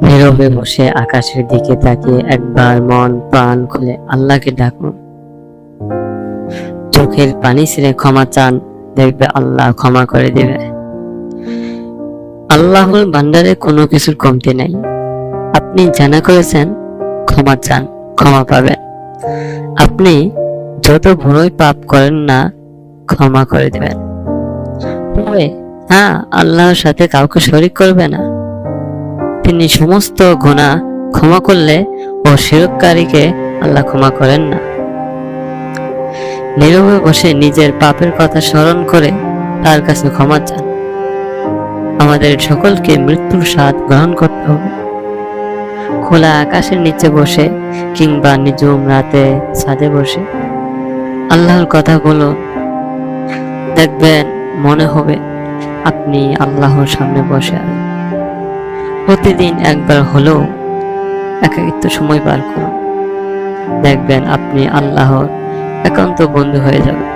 নীরবে বসে আকাশের দিকে তাকিয়ে একবার মন প্রাণ খুলে আল্লাহকে ডাকুন। চোখের পানি ছেড়ে ক্ষমা চান, দেখবে আল্লাহ ক্ষমা করে দিবে। আল্লাহর ভান্ডারে কোনো কিছুর কমতি নেই। আপনি জানা করেছেন, ক্ষমা চান, ক্ষমা পাবেন। আপনি যত বড়ই পাপ করেন না, ক্ষমা করে দিবেন। তবে হ্যাঁ, আল্লাহর সাথে কাউকে শরীক করবে না। তিনি সমস্ত গুনাহ ক্ষমা করলে ও শিরককারীকে আল্লাহ ক্ষমা করেন না। নীরবে বসে নিজের পাপের কথা স্মরণ করে তার কাছে ক্ষমা চান। আমাদের সকলকে মৃত্যুর স্বাদ গ্রহণ করতে হবে। খোলা আকাশের নিচে বসে কিংবা নিঝুম রাতে ছাদে বসে আল্লাহর কথাগুলো দেখবেন, মনে হবে আপনি আল্লাহর সামনে বসে আছেন। প্রতিদিন একবার হলেও একাকিত্ব সময় পার করুন, দেখবেন আপনি আল্লাহর একান্ত বন্ধু হয়ে যাবেন।